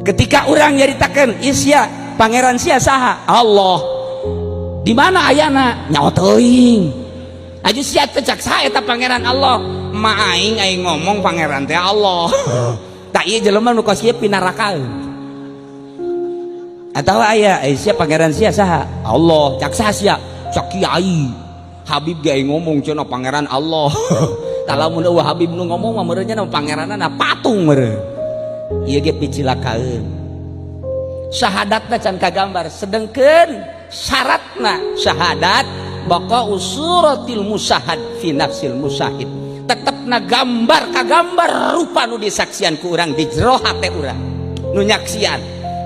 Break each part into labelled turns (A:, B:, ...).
A: Ketika orang nyaritakeun isya pangeran sia saha? Allah. Di mana ayana? Nyaho teuing. Aju sia teh cak saha eta pangeran Allah? Ma aing ngomong pangeran teh Allah. Tak ieu jelema nu kos ieu pinarakaeun. Atawa aya sia pangeran sia saha? Allah. Cak saha sia? Cak kiai. Habib ge ngomong cenah pangeran Allah. Talamun eueuh Habib nu ngomong mah meureunnya pangeranna patung meureun. Ieu ge picilakaeun. Syahadatna can kagambar sedengkeun syaratna syahadat baqa usuratil musahad fi nafsil musahid. Tetepna gambar kagambar rupa nu disaksian ku urang di jero hate urang nu nyaksian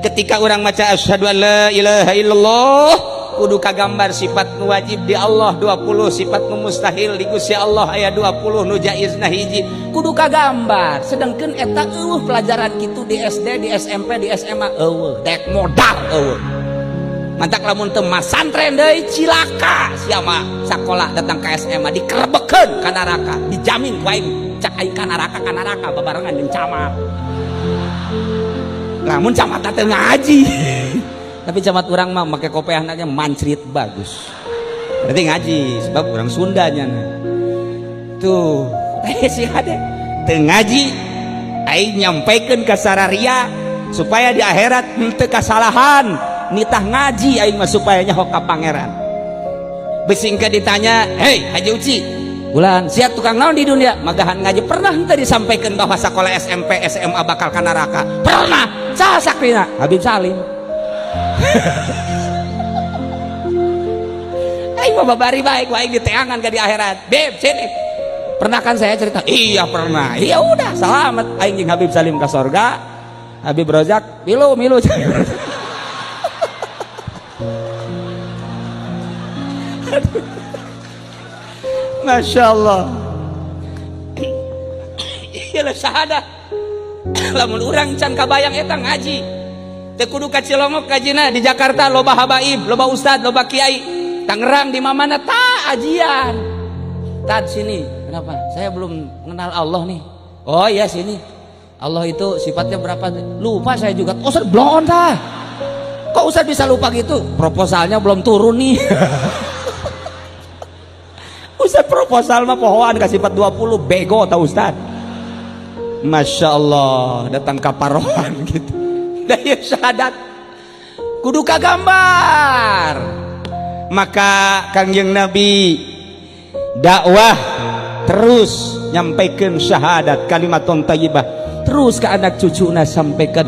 A: ketika urang maca asyhadu an la ilaha illallah kudu kagambar sifat nu wajib di Allah 20, sifat nu mustahil di Gusti Allah aya 20, nu jaizna hiji kudu kagambar. Sedengkeun eta eueuh pelajaran kitu di SD, di SMP, di SMA eueuh dek modal eueuh. Mantak lamun teu masantren deui cilaka sia mah sakola datang ka SMA dikerebekeun ka neraka, dijamin ku aing cak aing ka neraka babarengan jeung camat. Lamun camat teh ngaji. Tapi camat urang mah make kopiahna nya mancrit bagus. Berarti ngaji sebab urang Sundanya. Tuh, si hade teu ngaji aing nyampaikeun ka sararia supaya di akhirat teu kasalahan. Nitah ngaji aing mah supaya nyaho ka pangeran. Besingkeun ditanya, "Hei Haji Uci, ulan sia tukang naon di dunia?" Magahan ngaji. Pernah henteu disampaikan bahwa sekolah SMP SMA bakal ka neraka? Pernah. Saha sakrina? Habib Salim. Aing mah babari baik wae diteangan ka di akhirat. Beb, sini. Pernah kan saya cerita? Iya pernah. Iya udah, selamat aing jeung Habib Salim ka surga. Habib Rozak, milu. Masya Allah. Iyalah syahadat. Lamun urang can kabayang eta ngaji teu kudu ka Cilongok kajina. Di Jakarta loba habaib, loba ustad, loba kiai. Tangerang di mamana ta ajian. Tad sini. Kenapa? Saya belum mengenal Allah nih. Oh iya sini. Allah itu sifatnya berapa? Lupa saya juga. Oh Ustaz blon tah. Kok Ustaz bisa lupa gitu? Proposalnya belum turun nih. Ustaz proposal mah pohoan ka sifat 20 bego tah Ustaz. Masya Allah datang kaparohan gitu. Daya syahadat kudu kagambar. Maka Kangjeng Nabi dakwah terus nyampaikan syahadat kalimatun thayyibah terus ke anak cucuna sampaikan